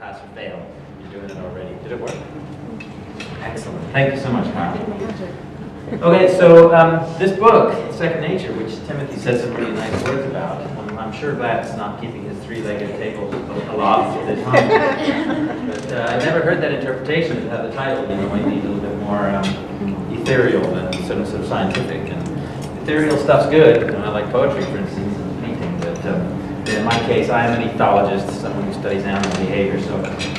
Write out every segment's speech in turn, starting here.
pass or fail. You're doing it already. Did it work? Excellent. Thank you so much, Kyle. Okay, so this book, Second Nature, which Timothy said some really nice words about, I'm sure Glad's not keeping his three-legged table aloft at this time. But I've never heard that interpretation of how the title, might be a little bit more ethereal than sort of scientific. And ethereal stuff's good. I like poetry, for instance, and painting. But in my case, I am an ethologist, someone who studies animal behavior. So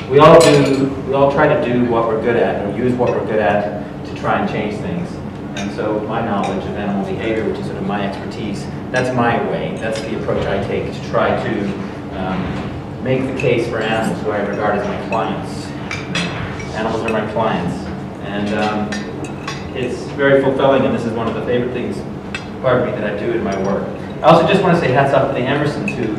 we all try to do what we're good at, or use what we're good at to try and change things. And so my knowledge of animal behavior, which is sort of my expertise, that's my way. That's the approach I take to try to make the case for animals who I regard as my clients. Animals are my clients. And it's very fulfilling, and this is one of the favorite things, pardon me, that I do in my work. I also just want to say hats off to the Emersons, who,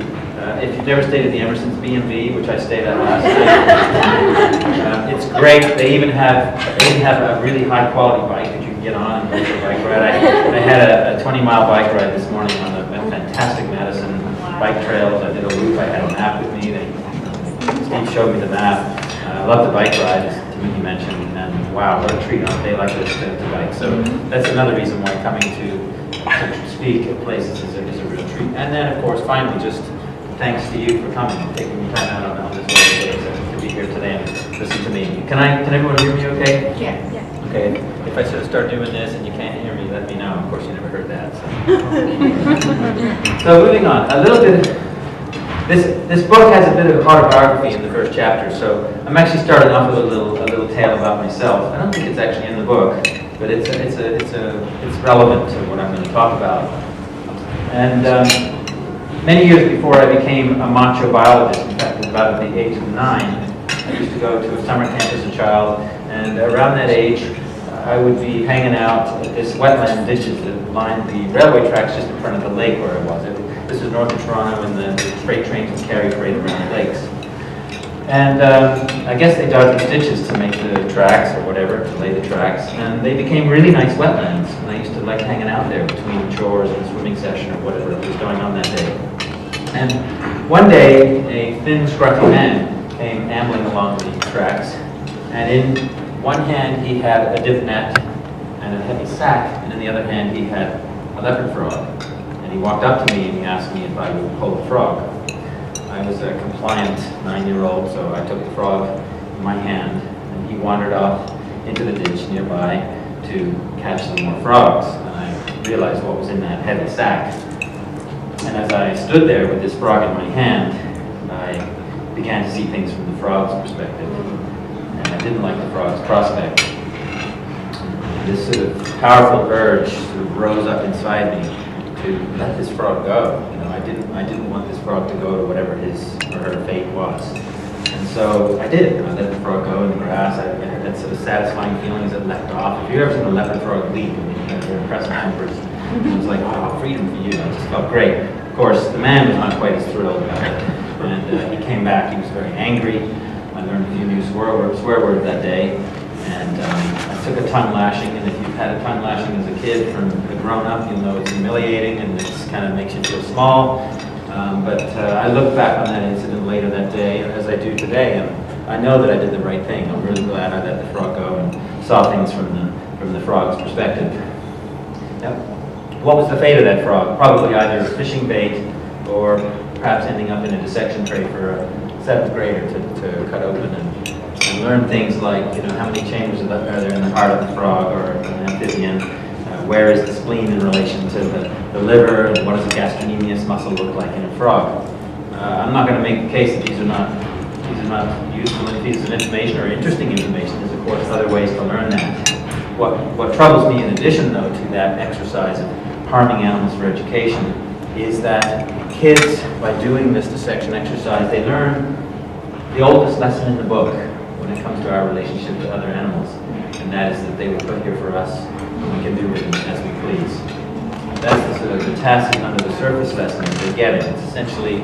if you've never stayed at the Emersons B&B, which I stayed at last night, it's great. They even have a really high quality bike that you can get on and go for a bike ride. I had a 20-mile bike ride this morning on the fantastic Madison bike trails. I did a loop. I had a map with me. Steve showed me the map. I love the bike ride, as Timothy mentioned, and wow, what a treat on a day like this to bike. So that's another reason why coming to speak at places is a real treat. And then, of course, finally, just thanks to you for coming and taking the time out on this day to be here today and listen to me. Can everyone hear me okay? Yeah. Okay. If I sort of start doing this and you can't hear me, let me know. Of course, you never heard that. So, so moving on, a little bit. This book has a bit of autobiography in the first chapter, so I'm actually starting off with a little tale about myself. I don't think it's actually in the book, but it's relevant to what I'm going to talk about. And many years before I became a macho biologist, in fact, about at the age of 9, I used to go to a summer camp as a child, and around that age, I would be hanging out at this wetland ditches that lined the railway tracks just in front of the lake where I was. This is north of Toronto, and the freight trains would carry freight around the lakes. And I guess they dug these ditches to make the tracks or whatever, to lay the tracks, and they became really nice wetlands. And I used to like hanging out there between chores and the swimming session or whatever was going on that day. And one day, a thin, scruffy man came ambling along the tracks, and in one hand he had a dip net and a heavy sack, and in the other hand he had a leopard frog. And he walked up to me and he asked me if I would pull the frog. I was a compliant 9-year-old, so I took the frog in my hand, and he wandered off into the ditch nearby to catch some more frogs. And I realized what was in that heavy sack. And as I stood there with this frog in my hand, I began to see things from the frog's perspective. And I didn't like the frog's prospect. This sort of powerful urge sort of rose up inside me to let this frog go. I didn't want this frog to go to whatever his or her fate was. And so I did. I let the frog go in the grass. I had that sort of satisfying feeling as it leapt off. If you've ever seen a leopard frog leap, they're impressive numbers. It was like, wow, freedom for you. It just felt great. Of course, the man was not quite as thrilled about it. And he came back. He was very angry. I learned a few new swear words that day. And I took a tongue lashing, and if you've had a tongue lashing as a kid from a grown-up, you'll know it's humiliating and it kind of makes you feel small. But I look back on that incident later that day, as I do today, and I know that I did the right thing. I'm really glad I let the frog go and saw things from the frog's perspective. Now, what was the fate of that frog? Probably either fishing bait or perhaps ending up in a dissection tray for a 7th grader to cut open and learn things like, how many chambers are there in the heart of the frog or an amphibian? Where is the spleen in relation to the liver? And what does a gastrocnemius muscle look like in a frog? I'm not going to make the case that these are not useful pieces of information or interesting information. There's, of course, other ways to learn that. What troubles me, in addition, though, to that exercise of harming animals for education, is that kids, by doing this dissection exercise, they learn the oldest lesson in the book when it comes to our relationship to other animals, and that is that they were put here for us, and we can do with them as we please. That's the tacit under the surface lesson that they're getting. It's essentially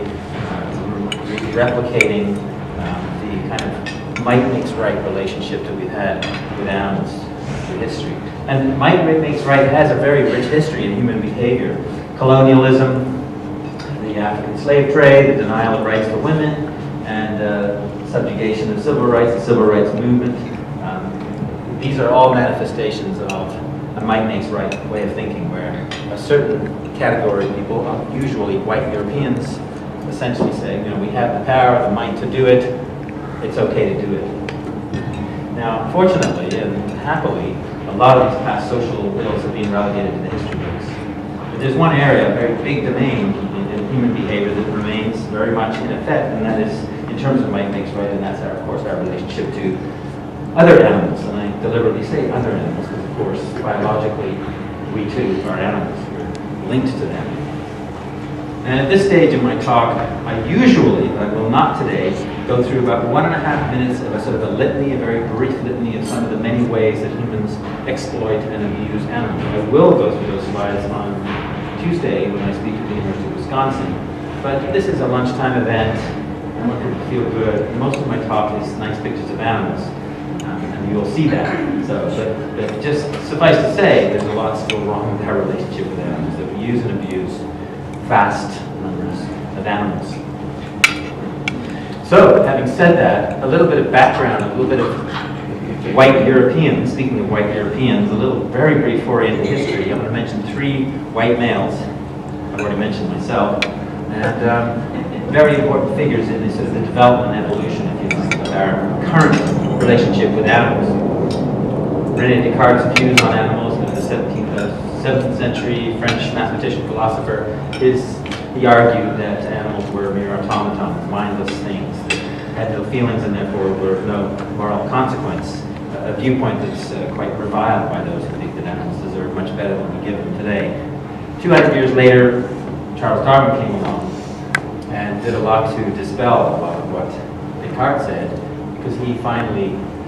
replicating the kind of might makes right relationship that we've had with animals through history. And might makes right has a very rich history in human behavior. Colonialism, the African slave trade, the denial of rights for women, and subjugation of civil rights, the civil rights movement. These are all manifestations of a might makes right way of thinking, where a certain category of people, usually white Europeans, essentially say, you know, we have the power, the might to do it, it's okay to do it. Now, unfortunately and happily, a lot of these past social ills have been relegated to the history books. But there's one area, a very big domain in human behavior that remains very much in effect, and that is in terms of might makes right, and that's, of course, our relationship to other animals. And I deliberately say other animals because, of course, biologically, we too are animals. We're linked to them. And at this stage in my talk, I usually, but I will not today, go through about 1.5 minutes of a sort of a litany, a very brief litany of some of the many ways that humans exploit and abuse animals. I will go through those slides on Tuesday when I speak at the University of Wisconsin. But this is a lunchtime event. I want people to feel good. Most of my talk is nice pictures of animals, and you'll see that. So, but just suffice to say, there's a lot still wrong with our relationship with animals, that we use and abuse vast numbers of animals. So, having said that, a little bit of background, a little bit of white Europeans. Speaking of white Europeans, a little very brief foray into history. I'm going to mention 3 white males. I've already mentioned myself, and very important figures in this sort of the development and evolution, if you like, of our current relationship with animals. René Descartes' views on animals, the 17th century French mathematician, philosopher, he argued that animals were mere automatons, mindless things that had no feelings and therefore were of no moral consequence. A viewpoint that's quite reviled by those who think that animals deserve much better than we give them today. 200 years later, Charles Darwin came along and did a lot to dispel a lot of what Descartes said, because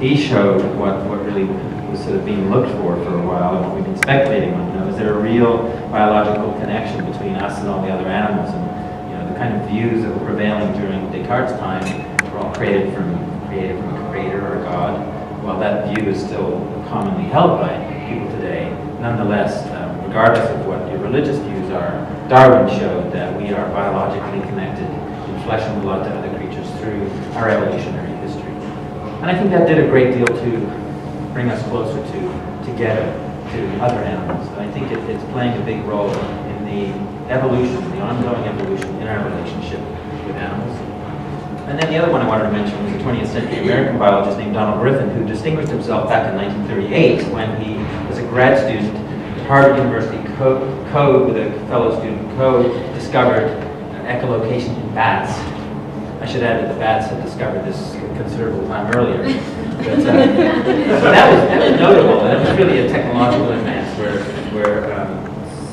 he showed what really was sort of being looked for a while, and what we've been speculating on. You know, is there a real biological connection between us and all the other animals? And you know, the kind of views that were prevailing during Descartes' time were all created from a creator or a god. While that view is still commonly held by people today, nonetheless, regardless of what your religious views are, Darwin showed that we are biologically connected in flesh and blood to other creatures through our evolutionary history. And I think that did a great deal to bring us closer together to other animals. And I think it's playing a big role in the evolution, the ongoing evolution in our relationship with animals. And then the other one I wanted to mention was a 20th century American biologist named Donald Griffin, who distinguished himself back in 1938 when he was a grad student at Harvard University with a fellow student, discovered echolocation in bats. I should add that the bats had discovered this a considerable time earlier. But, so that was notable, and it was really a technological advance where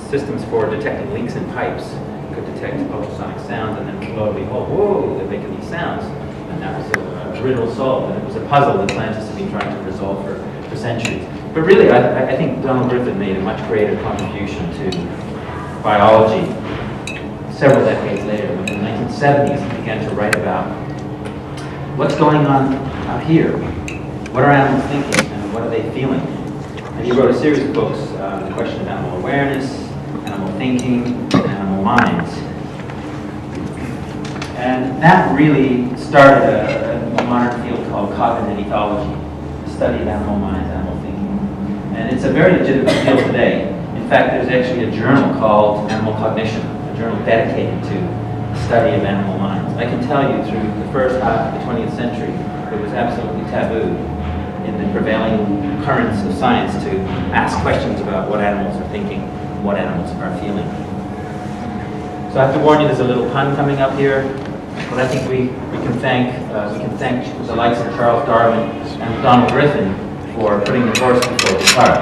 systems for detecting leaks in pipes could detect ultrasonic sounds, and then lo and behold, whoa, they're making these sounds. And that was a riddle solved, and it was a puzzle that scientists have been trying to resolve for centuries. But really, I think Donald Griffin made a much greater contribution to biology several decades later. In the 1970s, he began to write about what's going on out here. What are animals thinking, and what are they feeling? And he wrote a series of books, The Question of Animal Awareness, Animal Thinking, and Animal Minds. And that really started a modern field called cognitive ethology, the study of animal minds, animal thinking. And it's a very legitimate field today. In fact, there's actually a journal called Animal Cognition, a journal dedicated to the study of animal minds. I can tell you through the first half of the 20th century, it was absolutely taboo in the prevailing currents of science to ask questions about what animals are thinking, what animals are feeling. So I have to warn you, there's a little pun coming up here, but I think we can thank the likes of Charles Darwin and Donald Griffin for putting the horse before the cart.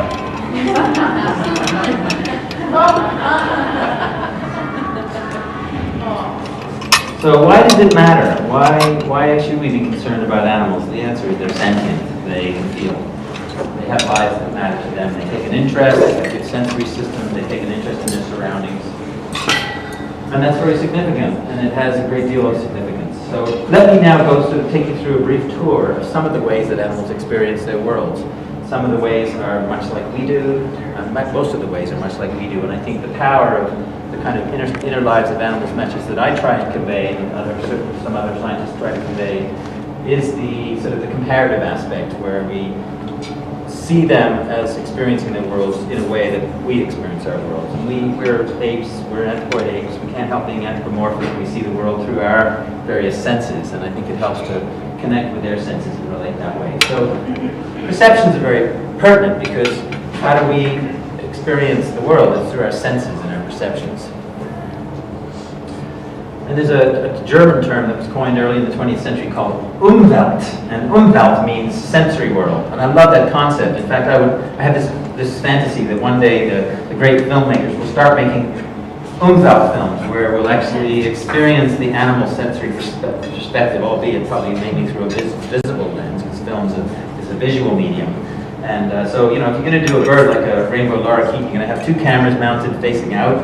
So why does it matter? Why should we be concerned about animals? The answer is they're sentient. They can feel. They have lives that matter to them. They take an interest. They have good sensory systems. They take an interest in their surroundings. And that's very significant, and it has a great deal of significance. So let me now take you through a brief tour of some of the ways that animals experience their worlds. Some of the ways are much like we do, and most of the ways are much like we do, and I think the power of the kind of inner lives of animals message that I try and convey, and some other scientists try to convey, is the sort of the comparative aspect, where we see them as experiencing their worlds in a way that we experience our worlds. And we're apes, we're anthropoid apes, we can't help being anthropomorphic, we see the world through our various senses, and I think it helps to connect with their senses and relate that way. So perceptions are very pertinent, because how do we experience the world? It's through our senses and our perceptions. And there's a German term that was coined early in the 20th century called Umwelt, and Umwelt means sensory world, and I love that concept. In fact, I have this fantasy that one day the great filmmakers will start making Umwelt films, where we'll actually experience the animal sensory perspective, albeit probably mainly through a visible lens, because film is a visual medium. And so, you know, if you're going to do a bird like a rainbow lorikeet, you're going to have two cameras mounted facing out.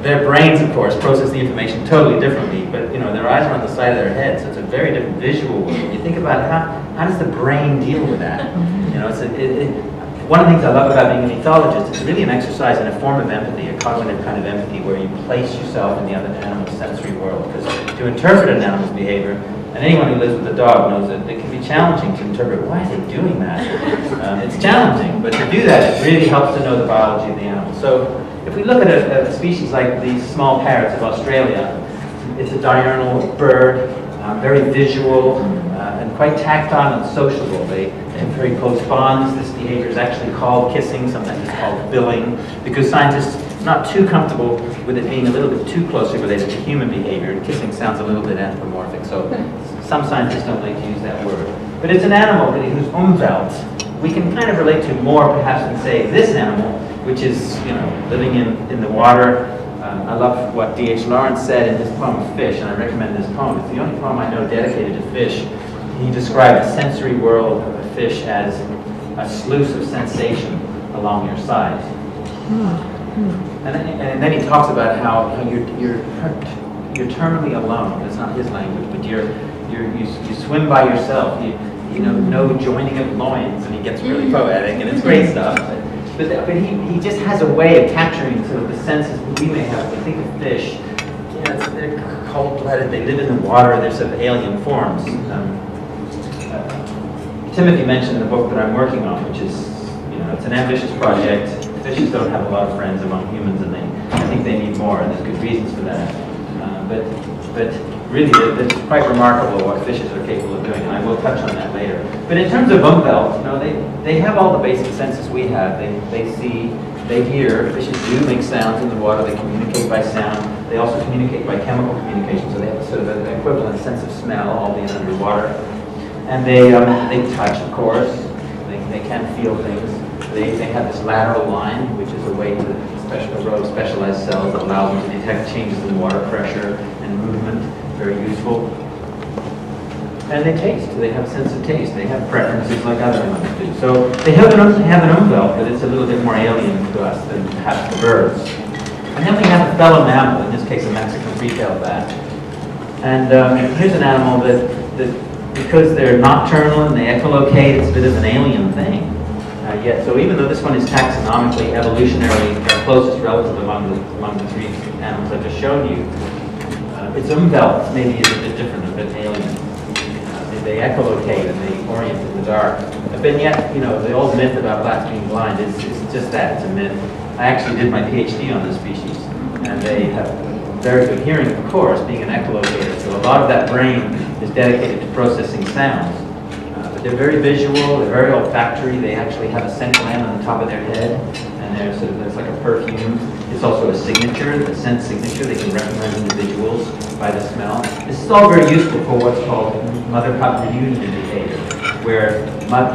Their brains, of course, process the information totally differently, but you know, their eyes are on the side of their head, so it's a very different visual world. When you think about how does the brain deal with that? You know, one of the things I love about being a ethologist, it's really an exercise in a form of empathy, a cognitive kind of empathy, where you place yourself in the other animal's sensory world. Because to interpret an animal's behavior, and anyone who lives with a dog knows that it can be challenging to interpret, why are they doing that? It's challenging, but to do that, it really helps to know the biology of the animal. So if we look at a species like these small parrots of Australia, it's a diurnal bird, very visual, and quite tactile and sociable. They have very close bonds. This behavior is actually called kissing, sometimes it's called billing, because scientists are not too comfortable with it being a little bit too closely related to human behavior, and kissing sounds a little bit anthropomorphic, so some scientists don't like to use that word. But it's an animal really whose Umwelt we can kind of relate to more perhaps than, say, this animal, which is, you know, living in the water. I love what D.H. Lawrence said in his poem Fish, and I recommend this poem. It's the only poem I know dedicated to fish. He described the sensory world of a fish as a sluice of sensation along your side. And then he talks about how you're terminally alone. That's not his language, but you swim by yourself. You know, no joining of loins, and he gets really poetic, and it's great stuff. But he just has a way of capturing sort of the senses that we may have. When we think of fish, you know, they're cold-blooded, they live in the water, they're sort of alien forms. Timothy mentioned the book that I'm working on, which is, you know, it's an ambitious project. Fishes don't have a lot of friends among humans, and I think they need more, and there's good reasons for that. But really, it's quite remarkable what fishes are capable of doing, and I will touch on that later. But in terms of Umwelt, you know, they have all the basic senses we have. They see, they hear. Fishes do make sounds in the water. They communicate by sound. They also communicate by chemical communication, so they have sort of an equivalent sense of smell, albeit underwater. And they touch, of course. They can feel things. They have this lateral line, which is a way to a row of specialized cells that allows them to detect changes in water pressure and movement. Very useful. And they taste. They have a sense of taste. They have preferences like other animals do. So they have an Umwelt, but it's a little bit more alien to us than perhaps the birds. And then we have a fellow mammal, in this case a Mexican free-tailed bat. And here's an animal that because they're nocturnal and they echolocate, it's a bit of an alien thing. Yet, so even though this one is taxonomically, evolutionarily the closest relative among the three animals I've just shown you, its Umwelt maybe is a bit different, a bit alien. They echolocate and they orient in the dark. But yet, you know, the old myth about bats being blind is just that, it's a myth. I actually did my PhD on this species, and they have very good hearing, of course, being an echolocator. So a lot of that brain is dedicated to processing sounds. But they're very visual, they're very olfactory. They actually have a scent gland on the top of their head, and there's like a perfume. It's also a signature, a scent signature. They can recognize individuals by the smell. This is all very useful for what's called mother-pup reunion behavior, where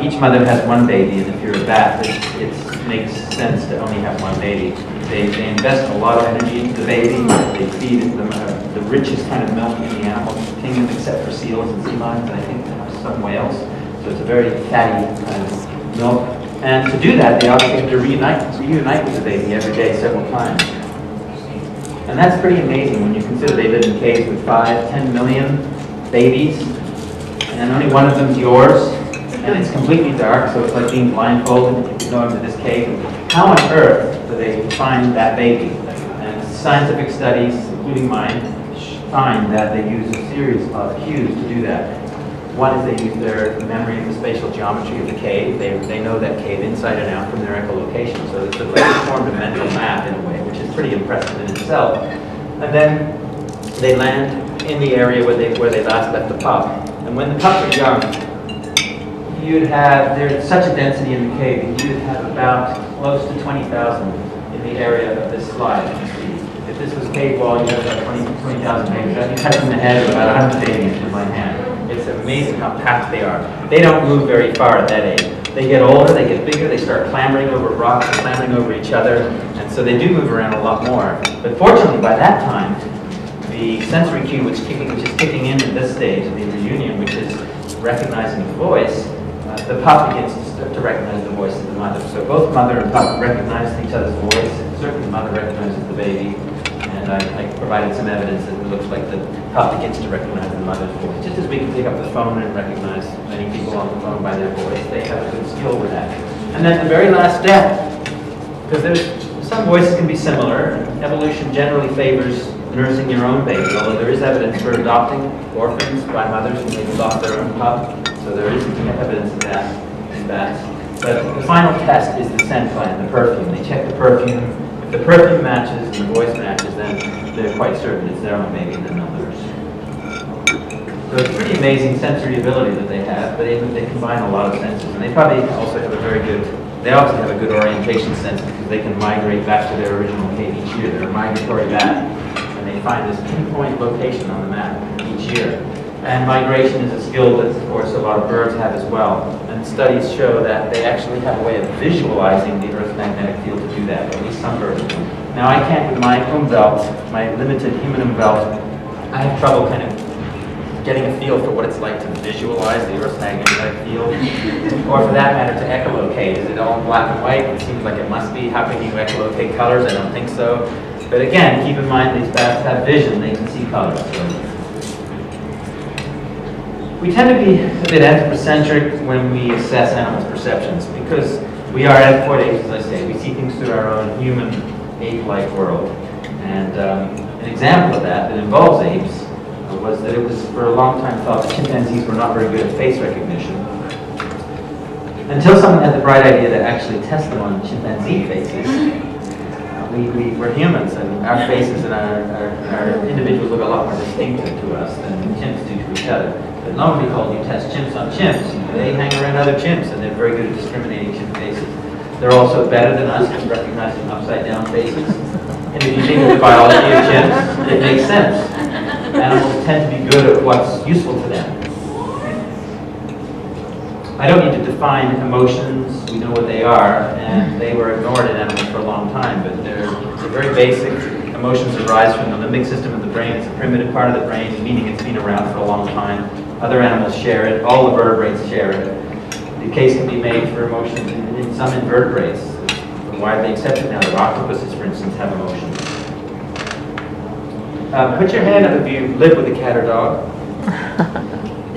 each mother has one baby, and if you're a bat, it makes sense to only have one baby. They invest a lot of energy into the baby. They feed them the richest kind of milk in the animal kingdom, except for seals and sea lions, and I think some whales. So it's a very fatty kind of milk. And to do that, they obviously have to reunite with the baby every day, several times. And that's pretty amazing when you consider they live in caves with 5-10 million babies, and only one of them's yours, and it's completely dark, so it's like being blindfolded if you go into this cave. How on earth do they find that baby? And scientific studies, including mine, find that they use a series of cues to do that. One is they use their memory of the spatial geometry of the cave. They know that cave inside and out from their echolocation. So it's sort of like formed a mental map in a way, which is pretty impressive in itself. And then they land in the area where they last left the pup. And when the pups are young, there's such a density in the cave, you'd have about close to 20,000 in the area of this slide. If this was cave wall, you'd have about 20,000 babies. I'd be touching the head of about 100 babies with my hand. It's amazing how packed they are. They don't move very far at that age. They get older, they get bigger, they start clambering over rocks, clambering over each other, and so they do move around a lot more. But fortunately, by that time, the sensory cue which is kicking in at this stage of the reunion, which is recognizing the voice, the pup begins to recognize the voice of the mother. So both mother and pup recognize each other's voice. Certainly the mother recognizes the baby. And I provided some evidence that it looks like the pup begins to recognize the mother's voice. Just as we can pick up the phone and recognize many people on the phone by their voice, they have a good skill with that. And then the very last step, because some voices can be similar. Evolution generally favors nursing your own baby, although there is evidence for adopting orphans by mothers who may adopt their own pup. So there is evidence of that. But the final test is the scent gland, the perfume. They check the perfume. If the perfume matches and the voice matches, then they're quite certain it's their own baby and then they'll nurse. So it's pretty amazing sensory ability that they have, but they combine a lot of senses. And they probably also have they also have a good orientation sense because they can migrate back to their original cave each year. They're a migratory bat, and they find this pinpoint location on the map each year. And migration is a skill that, of course, a lot of birds have as well. And studies show that they actually have a way of visualizing the Earth's magnetic field to do that, at least some birds do. Now, I can't, with my umwelt, my limited human umwelt, I have trouble kind of getting a feel for what it's like to visualize the Earth's magnetic field, or for that matter, to echolocate. Is it all in black and white? It seems like it must be. How can you echolocate colors? I don't think so. But again, keep in mind these bats have vision. They can see colors. So. We tend to be a bit anthropocentric when we assess animals' perceptions because we are anthropoid, as I say. We see things through our own human, ape-like world. And an example of that involves apes was that it was for a long time thought that chimpanzees were not very good at face recognition. Until someone had the bright idea to actually test them on chimpanzee faces. We're humans, and our faces and our individuals look a lot more distinctive to us than chimps do to each other. But lo and behold, you test chimps on chimps, they hang around other chimps, and they're very good at discriminating chimp faces. They're also better than us at recognizing upside-down faces. And if you think of the biology of chimps, it makes sense. Animals tend to be good at what's useful to them. I don't need to define emotions, we know what they are, and they were ignored in animals for a long time, but they're very basic. Emotions arise from the limbic system of the brain. It's a primitive part of the brain, meaning it's been around for a long time. Other animals share it, all the vertebrates share it. The case can be made for emotions in some invertebrates. It's widely accepted now that octopuses, for instance, have emotions. Put your hand up if you live with a cat or dog.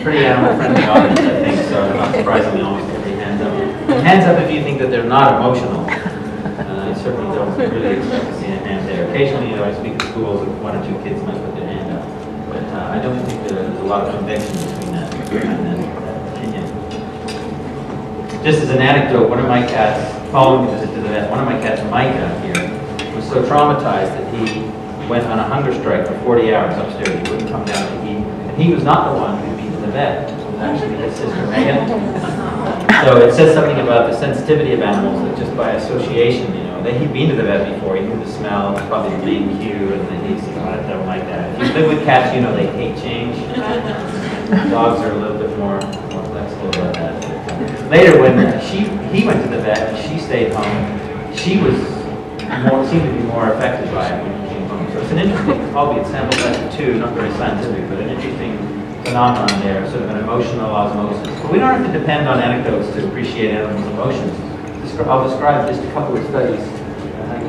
Pretty animal-friendly audience, I think, so not surprisingly, almost every hands up. Hands up if you think that they're not emotional. I certainly don't really expect to see a hand there. Occasionally, I speak to schools, and one or two kids might put their hand up. But I don't think there's a lot of conviction between that opinion. Just as an anecdote, one of my cats, following the visit to the vet, one of my cats, Micah, here, was so traumatized that he went on a hunger strike for 40 hours upstairs. He wouldn't come down to eat. And he was not the one who beat the vet. It was actually his sister, Megan. So it says something about the sensitivity of animals that just by association, he'd been to the vet before, he knew the smell, probably the main cue, and then he'd say, oh, I don't like that. If you live with cats, they hate change. Dogs are a little bit more flexible about that. Later, when he went to the vet and she stayed home, she seemed to be more affected by it when he came home. So it's an interesting, albeit sample size of 2, not very scientific, but an interesting phenomenon there, sort of an emotional osmosis. But we don't have to depend on anecdotes to appreciate animals' emotions. I'll describe just a couple of studies.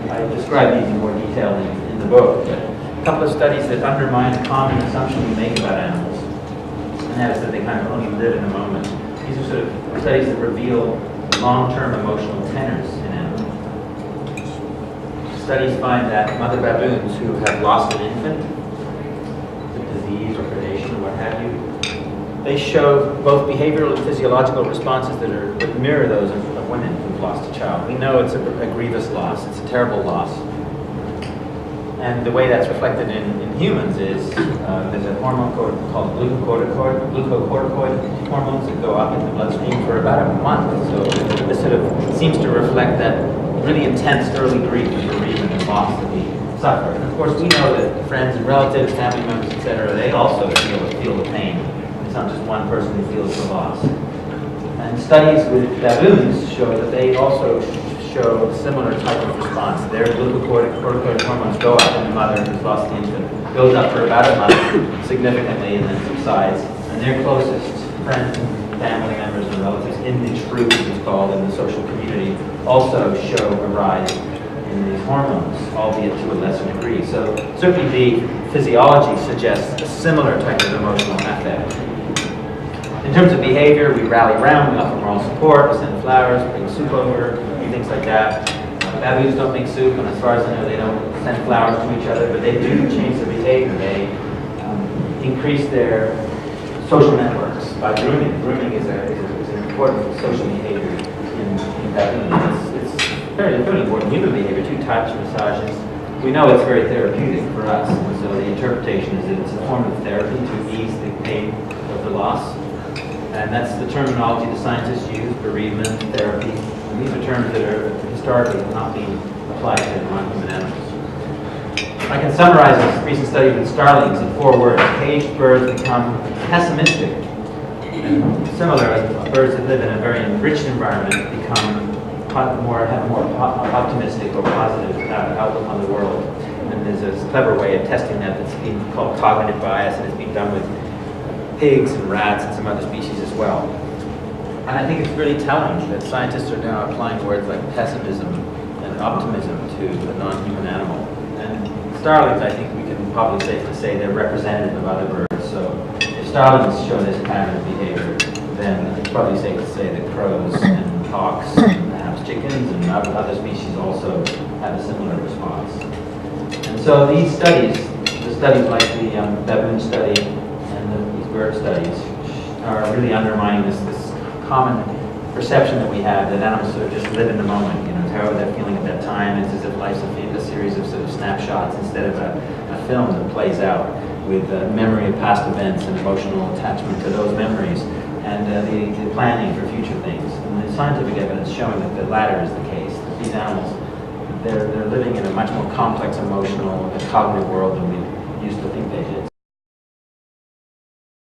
I describe these in more detail in the book. But a couple of studies that undermine a common assumption we make about animals, and that is that they kind of only live in the moment. These are sort of studies that reveal long-term emotional tenors in animals. Studies find that mother baboons who have lost an infant, disease or predation or what have you, they show both behavioral and physiological responses that mirror those of women who've lost a child. We know it's a grievous loss. It's a terrible loss. And the way that's reflected in humans is there's a hormone called glucocorticoid hormones that go up in the bloodstream for about a month. So this sort of seems to reflect that really intense early grief and bereavement and loss that we suffer. And of course, we know that friends and relatives, family members, etc., they also feel the pain. It's not just one person who feels the loss. And studies with baboons show that they also show a similar type of response. Their glucocorticoid hormones go up in the mother who's lost the infant, goes up for about a month significantly and then subsides. And their closest friends, family members, and relatives in the troop, as it's called, in the social community, also show a rise in these hormones, albeit to a lesser degree. So certainly the physiology suggests a similar type of emotional affect. In terms of behavior, we rally around, we offer moral support, we send flowers, bring soup over, things like that. Baboons don't make soup, and as far as I know, they don't send flowers to each other, but they do change their behavior. They increase their social networks by grooming. Grooming is an important social behavior in baboons. It's very important human behavior too, touch, massages. We know it's very therapeutic for us, and so the interpretation is that it's a form of therapy to ease the pain of the loss. And that's the terminology the scientists use, bereavement, therapy. And these are terms that are historically not being applied to non-human animals. I can summarize this recent study with starlings in 4 words. Caged birds become pessimistic. And similar, birds that live in a very enriched environment have a more optimistic or positive outlook on the world. And there's a clever way of testing that that's being called cognitive bias, and it's being done with pigs and rats and some other species as well. And I think it's really telling that scientists are now applying words like pessimism and optimism to a non-human animal. And starlings, I think we can probably safely say they're representative of other birds. So if starlings show this pattern of behavior, then it's probably safe to say that crows and hawks and perhaps chickens and other species also have a similar response. And so these studies, the studies like the baboon study and these bird studies, are really undermining this common perception that we have that animals sort of just live in the moment. You know, however they're feeling at that time. It's as if life's a series of sort of snapshots instead of a film that plays out with memory of past events and emotional attachment to those memories and the planning for future things. And the scientific evidence showing that the latter is the case. That these animals, they're living in a much more complex emotional and cognitive world than we used to think